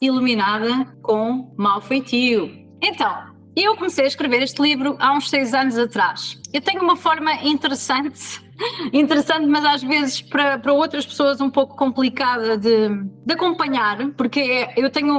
iluminada com mau feitio. Então, eu comecei a escrever este livro há uns 6 anos atrás. Eu tenho uma forma interessante, mas às vezes para outras pessoas um pouco complicada de acompanhar, porque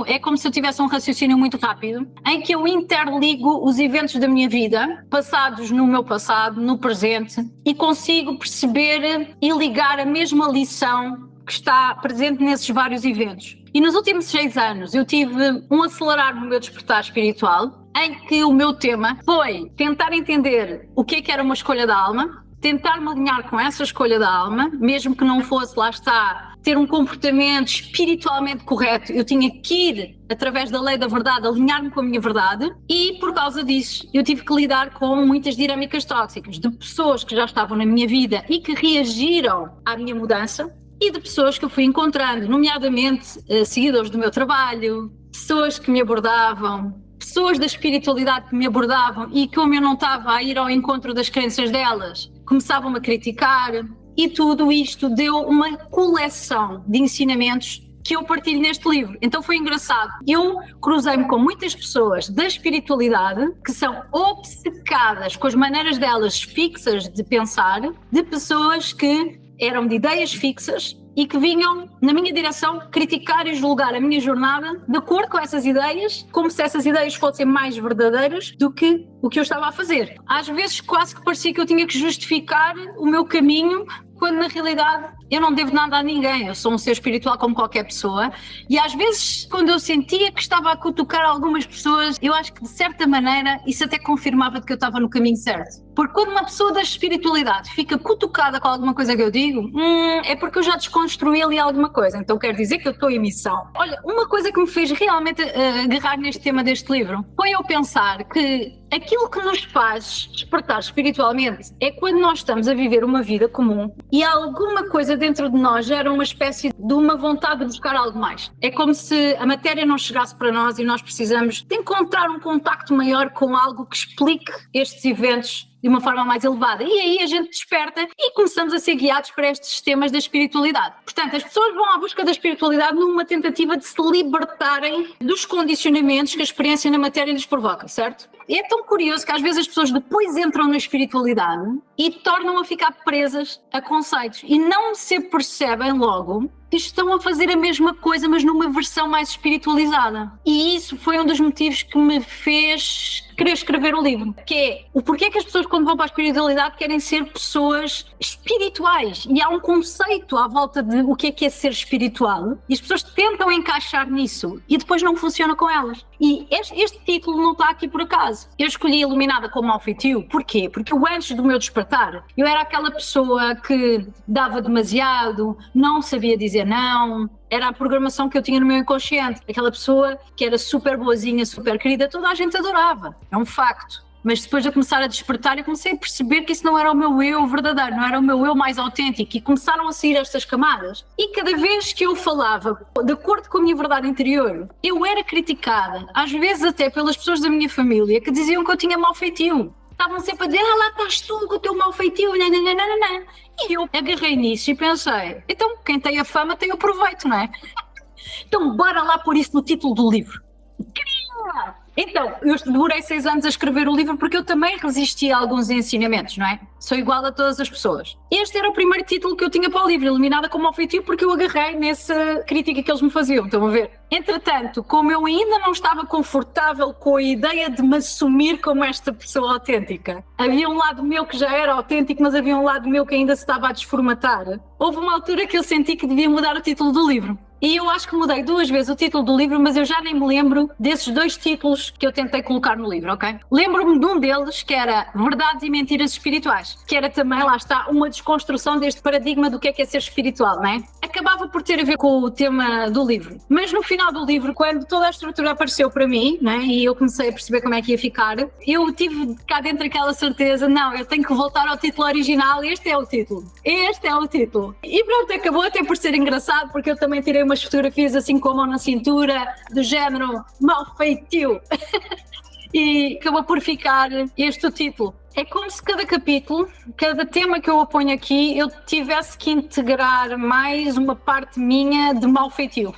é como se eu tivesse um raciocínio muito rápido, em que eu interligo os eventos da minha vida, passados no meu passado, no presente, e consigo perceber e ligar a mesma lição que está presente nesses vários eventos. E nos últimos 6 anos eu tive um acelerar no meu despertar espiritual, em que o meu tema foi tentar entender o que era uma escolha da alma, tentar me alinhar com essa escolha da alma, mesmo que não fosse, lá está, ter um comportamento espiritualmente correto, eu tinha que ir, através da lei da verdade, alinhar-me com a minha verdade, e por causa disso eu tive que lidar com muitas dinâmicas tóxicas, de pessoas que já estavam na minha vida e que reagiram à minha mudança, e de pessoas que eu fui encontrando, nomeadamente seguidores do meu trabalho, pessoas que me abordavam, pessoas da espiritualidade que me abordavam e como eu não estava a ir ao encontro das crenças delas, começavam-me a criticar, e tudo isto deu uma coleção de ensinamentos que eu partilho neste livro. Então foi engraçado. Eu cruzei-me com muitas pessoas da espiritualidade que são obcecadas com as maneiras delas fixas de pensar, de pessoas que eram de ideias fixas e que vinham na minha direção criticar e julgar a minha jornada de acordo com essas ideias, como se essas ideias fossem mais verdadeiras do que o que eu estava a fazer. Às vezes quase que parecia que eu tinha que justificar o meu caminho, quando na realidade eu não devo nada a ninguém, eu sou um ser espiritual como qualquer pessoa, e às vezes quando eu sentia que estava a cutucar algumas pessoas, eu acho que de certa maneira isso até confirmava que eu estava no caminho certo. Porque quando uma pessoa da espiritualidade fica cutucada com alguma coisa que eu digo, é porque eu já desconstruí ali alguma coisa, então quer dizer que eu estou em missão. Olha, uma coisa que me fez realmente agarrar neste tema deste livro foi eu pensar que aquilo que nos faz despertar espiritualmente é quando nós estamos a viver uma vida comum e alguma coisa dentro de nós gera uma espécie de uma vontade de buscar algo mais. É como se a matéria não chegasse para nós e nós precisamos de encontrar um contacto maior com algo que explique estes eventos de uma forma mais elevada. E aí a gente desperta e começamos a ser guiados para estes sistemas da espiritualidade. Portanto, as pessoas vão à busca da espiritualidade numa tentativa de se libertarem dos condicionamentos que a experiência na matéria lhes provoca, certo? E é tão curioso que às vezes as pessoas depois entram na espiritualidade e tornam a ficar presas a conceitos e não se percebem logo que estão a fazer a mesma coisa, mas numa versão mais espiritualizada. E isso foi um dos motivos que me fez querer escrever o livro, que é o porquê que as pessoas quando vão para a espiritualidade querem ser pessoas espirituais, e há um conceito à volta de o que é ser espiritual, e as pessoas tentam encaixar nisso e depois não funciona com elas. E este título não está aqui por acaso. Eu escolhi Iluminada com Mau Feitio. Porquê? Porque eu, antes do meu despertar, eu era aquela pessoa que dava demasiado, não sabia dizer não, era a programação que eu tinha no meu inconsciente, aquela pessoa que era super boazinha, super querida, toda a gente adorava, é um facto. Mas depois de eu começar a despertar, eu comecei a perceber que isso não era o meu eu verdadeiro, não era o meu eu mais autêntico, e começaram a sair estas camadas. E cada vez que eu falava de acordo com a minha verdade interior, eu era criticada, às vezes até pelas pessoas da minha família, que diziam que eu tinha mau feitio. Estavam sempre a dizer, lá estás tu com o teu mau feitio, nananana. E eu agarrei nisso e pensei, então quem tem a fama tem o proveito, não é? Então bora lá pôr isso no título do livro. Então, eu demorei 6 anos a escrever o livro porque eu também resisti a alguns ensinamentos, não é? Sou igual a todas as pessoas. Este era o primeiro título que eu tinha para o livro, Iluminada com Mau Feitio, porque eu agarrei nessa crítica que eles me faziam, estão a ver? Entretanto, como eu ainda não estava confortável com a ideia de me assumir como esta pessoa autêntica, havia um lado meu que já era autêntico, mas havia um lado meu que ainda se estava a desformatar, houve uma altura que eu senti que devia mudar o título do livro. E eu acho que mudei 2 vezes o título do livro, mas eu já nem me lembro desses 2 títulos que eu tentei colocar no livro, ok? Lembro-me de um deles que era Verdades e Mentiras Espirituais, que era também, lá está, uma desconstrução deste paradigma do que é ser espiritual, não é? Acabava por ter a ver com o tema do livro. Mas no final do livro, quando toda a estrutura apareceu para mim, não é? E eu comecei a perceber como é que ia ficar, eu tive cá dentro aquela certeza, não, eu tenho que voltar ao título original, este é o título. Este é o título. E pronto, acabou até por ser engraçado, porque eu também tirei umas fotografias assim com a mão na cintura, do género Mau Feitio. E acabou por ficar este o título. É como se cada capítulo, cada tema que eu ponho aqui, eu tivesse que integrar mais uma parte minha de mau feitio.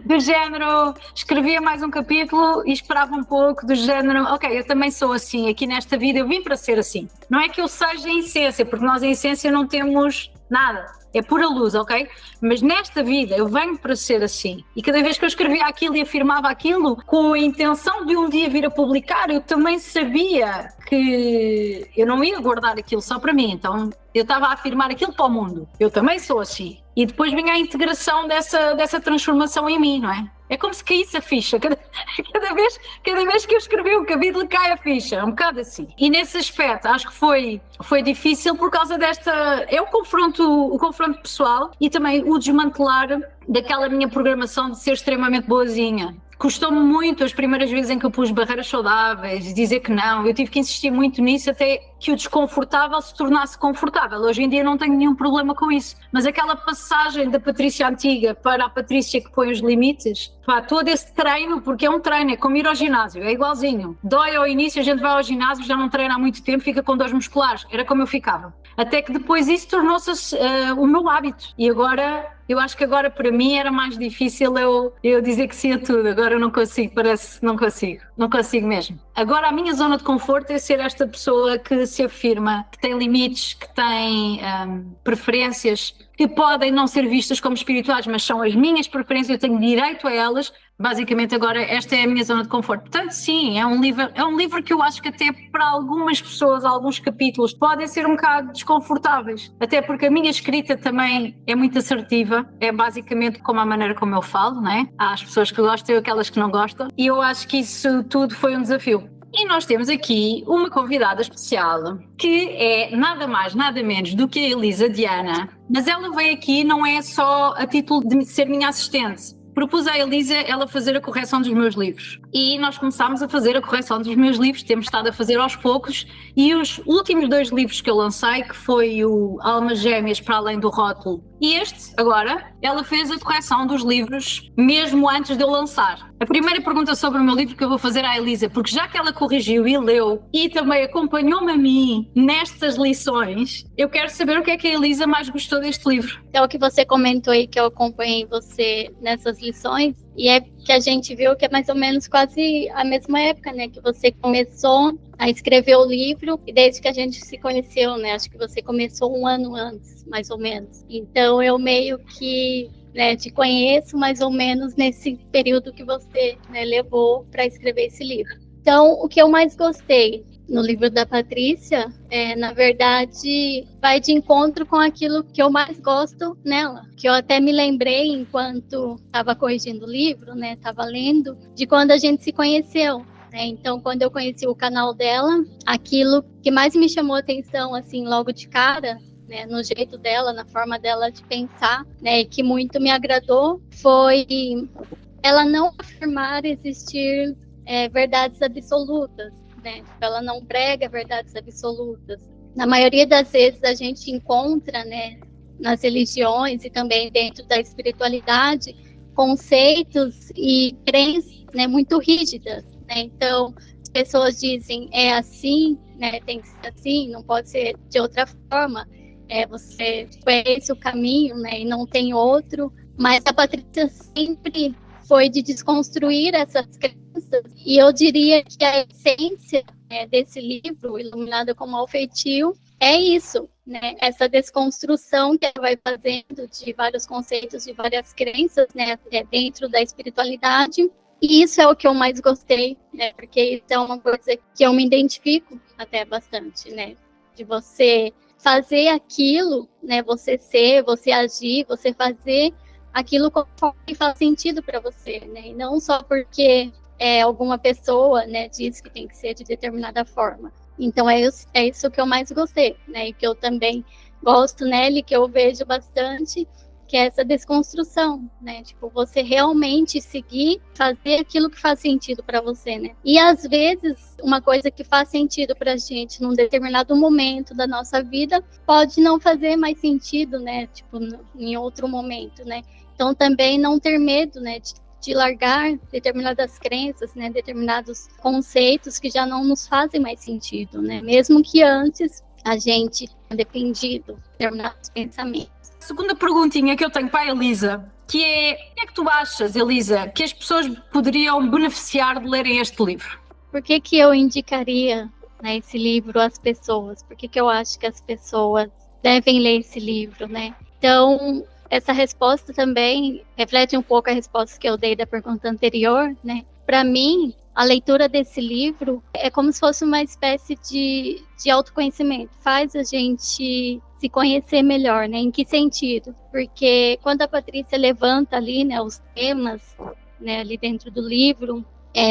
Do género, escrevia mais um capítulo e esperava um pouco, do género, ok, eu também sou assim, aqui nesta vida eu vim para ser assim. Não é que eu seja em essência, porque nós em essência não temos nada. É pura luz, ok? Mas nesta vida eu venho para ser assim. E cada vez que eu escrevia aquilo e afirmava aquilo, com a intenção de um dia vir a publicar, eu também sabia que eu não ia guardar aquilo só para mim. Então eu estava a afirmar aquilo para o mundo. Eu também sou assim. E depois vinha a integração dessa transformação em mim, não é? É como se caísse a ficha. Cada vez que eu escrevi um capítulo, cai a ficha. É um bocado assim. E nesse aspecto, acho que foi difícil por causa desta... É o confronto pessoal e também o desmantelar daquela minha programação de ser extremamente boazinha. Custou-me muito as primeiras vezes em que eu pus barreiras saudáveis, dizer que não. Eu tive que insistir muito nisso até que o desconfortável se tornasse confortável. Hoje em dia não tenho nenhum problema com isso. Mas aquela passagem da Patrícia antiga para a Patrícia que põe os limites, todo esse treino, porque é um treino, é como ir ao ginásio, é igualzinho. Dói ao início, a gente vai ao ginásio, já não treina há muito tempo, fica com dores musculares. Era como eu ficava. Até que depois isso tornou-se o meu hábito. E agora... Eu acho que agora para mim era mais difícil eu dizer que sim a tudo. Agora eu não consigo, não consigo mesmo. Agora a minha zona de conforto é ser esta pessoa que se afirma, que tem limites, que tem preferências, que podem não ser vistas como espirituais, mas são as minhas preferências, eu tenho direito a elas. Basicamente agora esta é a minha zona de conforto. Portanto sim, é um livro que eu acho que até para algumas pessoas, alguns capítulos podem ser um bocado desconfortáveis, até porque a minha escrita também é muito assertiva, é basicamente como a maneira como eu falo, né? Há as pessoas que gostam e aquelas que não gostam, e eu acho que isso tudo foi um desafio. E nós temos aqui uma convidada especial, que é nada mais, nada menos do que a Elisa Diana, mas ela veio aqui não é só a título de ser minha assistente. Propus à Elisa ela fazer a correção dos meus livros e nós começámos a fazer a correção dos meus livros, temos estado a fazer aos poucos, e os últimos 2 livros que eu lancei, que foi o Almas Gêmeas para Além do Rótulo e este, agora, ela fez a correção dos livros mesmo antes de eu lançar. A primeira pergunta sobre o meu livro que eu vou fazer à Elisa, porque já que ela corrigiu e leu e também acompanhou-me a mim nestas lições, eu quero saber o que é que a Elisa mais gostou deste livro. Então, o que você comentou aí, que eu acompanhei você nessas lições, e é que a gente viu que é mais ou menos quase a mesma época, né, que você começou a escrever o livro, e desde que a gente se conheceu, né, acho que você começou 1 ano antes, mais ou menos. Então, eu meio que, né, te conheço mais ou menos nesse período que você, né, levou para escrever esse livro. Então, o que eu mais gostei no livro da Patrícia, na verdade, vai de encontro com aquilo que eu mais gosto nela, que eu até me lembrei enquanto estava corrigindo o livro, né, estava lendo, de quando a gente se conheceu, né? Então, quando eu conheci o canal dela, aquilo que mais me chamou a atenção, assim, logo de cara, né, no jeito dela, na forma dela de pensar, né, e que muito me agradou, foi ela não afirmar existir verdades absolutas, né? Ela não prega verdades absolutas. Na maioria das vezes a gente encontra, né, nas religiões e também dentro da espiritualidade, conceitos e crenças, né, muito rígidas, né? Então, as pessoas dizem é assim, né, tem que ser assim, não pode ser de outra forma. Você conhece o caminho, né, e não tem outro. Mas a Patrícia sempre foi de desconstruir essas crenças, e eu diria que a essência, né, desse livro, Iluminada com Mau Feitio, é isso, né? Essa desconstrução que ela vai fazendo de vários conceitos, de várias crenças, né, dentro da espiritualidade. E isso é o que eu mais gostei, né? Porque isso é uma coisa que eu me identifico até bastante, né? De você fazer aquilo, né? Você ser, você agir, você fazer aquilo que faz sentido para você, né? E não só porque alguma pessoa, né, diz que tem que ser de determinada forma. Então é isso que eu mais gostei, né? E que eu também gosto nele, que eu vejo bastante, que é essa desconstrução, né? Tipo, você realmente seguir, fazer aquilo que faz sentido para você, né? E às vezes, uma coisa que faz sentido pra gente num determinado momento da nossa vida, pode não fazer mais sentido, né? Tipo, em outro momento, né? Então também não ter medo, né? De de largar determinadas crenças, né, determinados conceitos que já não nos fazem mais sentido, né, mesmo que antes a gente tenha defendido determinados pensamentos. Segunda perguntinha que eu tenho para a Elisa, que é: o que é que tu achas, Elisa, que as pessoas poderiam beneficiar de lerem este livro? Por que eu indicaria, né, esse livro às pessoas? Por que eu acho que as pessoas devem ler esse livro, né? Então, essa resposta também reflete um pouco a resposta que eu dei da pergunta anterior, né? Para mim, a leitura desse livro é como se fosse uma espécie de autoconhecimento. Faz a gente se conhecer melhor, né? Em que sentido? Porque quando a Patrícia levanta ali, né, os temas, né, ali dentro do livro,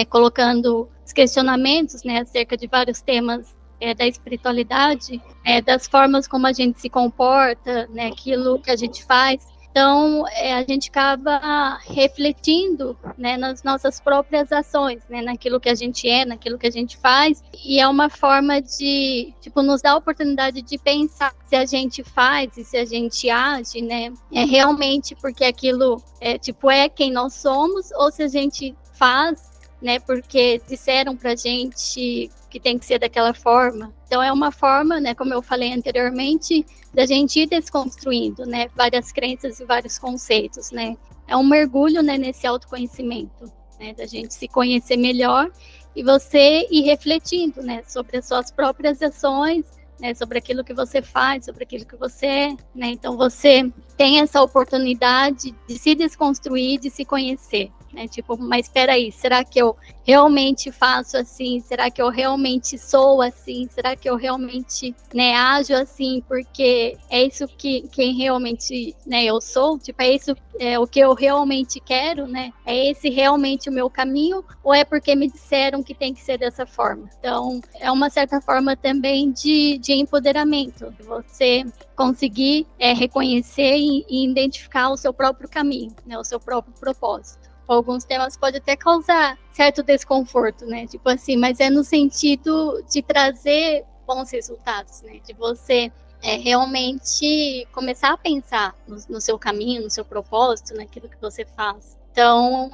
colocando os questionamentos, né, acerca de vários temas da espiritualidade, das formas como a gente se comporta, né, aquilo que a gente faz. Então, a gente acaba refletindo, né, nas nossas próprias ações, né, naquilo que a gente naquilo que a gente faz, e é uma forma de, tipo, nos dar a oportunidade de pensar se a gente faz e se a gente age, né, realmente porque aquilo é quem nós somos, ou se a gente faz, né, porque disseram pra gente que tem que ser daquela forma. Então é uma forma, né, como eu falei anteriormente, da gente ir desconstruindo, né, várias crenças e vários conceitos, né. É um mergulho, né, nesse autoconhecimento, né, da gente se conhecer melhor e você ir refletindo, né, sobre as suas próprias ações, né, sobre aquilo que você faz, sobre aquilo que você né. Então você tem essa oportunidade de se desconstruir, de se conhecer. Tipo, mas espera aí, será que eu realmente faço assim? Será que eu realmente sou assim? Será que eu realmente, né, ajo assim? Porque é isso que quem realmente, né, eu sou? Tipo, é isso o que eu realmente quero, né? É esse realmente o meu caminho? Ou é porque me disseram que tem que ser dessa forma? Então, é uma certa forma também de empoderamento. Você conseguir reconhecer e identificar o seu próprio caminho, né, o seu próprio propósito. Alguns temas podem até causar certo desconforto, né? Tipo assim, mas é no sentido de trazer bons resultados, né? De você realmente começar a pensar no seu caminho, no seu propósito, naquilo que você faz. Então,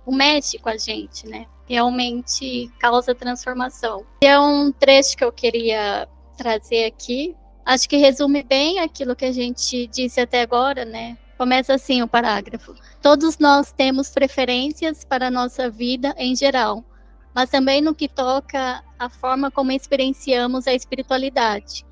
mexe com a gente, né? Realmente causa transformação. E é um trecho que eu queria trazer aqui. Acho que resume bem aquilo que a gente disse até agora, né? Começa assim o parágrafo. Todos nós temos preferências para a nossa vida em geral, mas também no que toca à forma como experienciamos a espiritualidade.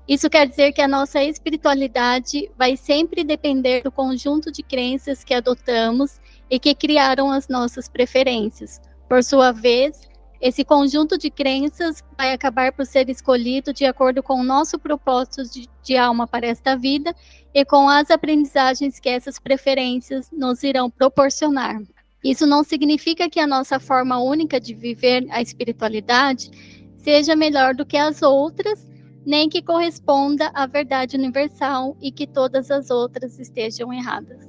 Isso quer dizer que a nossa espiritualidade vai sempre depender do conjunto de crenças que adotamos e que criaram as nossas preferências. Por sua vez, esse conjunto de crenças vai acabar por ser escolhido de acordo com o nosso propósito de alma para esta vida e com as aprendizagens que essas preferências nos irão proporcionar. Isso não significa que a nossa forma única de viver a espiritualidade seja melhor do que as outras, nem que corresponda à verdade universal e que todas as outras estejam erradas.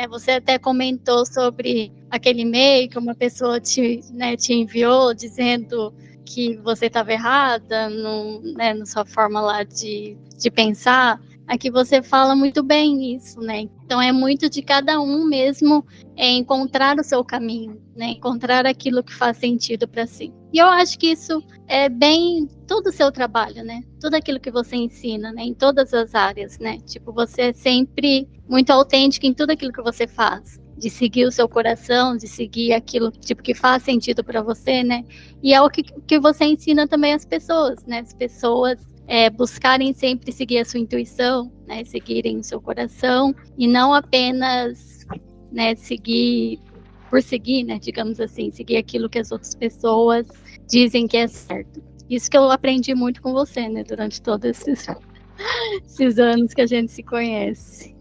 Você até comentou sobre aquele e-mail que uma pessoa te enviou dizendo que você estava errada na sua forma lá de pensar. Aqui você fala muito bem isso, né? Então é muito de cada um mesmo encontrar o seu caminho, né? Encontrar aquilo que faz sentido para si. E eu acho que isso é bem todo o seu trabalho, né? Tudo aquilo que você ensina, né? Em todas as áreas, né? Tipo, você é sempre muito autêntico em tudo aquilo que você faz. De seguir o seu coração, de seguir aquilo tipo, que faz sentido para você, né? E é o que você ensina também às pessoas, né? As pessoas buscarem sempre seguir a sua intuição, né? Seguirem o seu coração e não apenas, né, seguir por seguir, né? Digamos assim, seguir aquilo que as outras pessoas dizem que é certo. Isso que eu aprendi muito com você, né? Durante todos esses anos que a gente se conhece.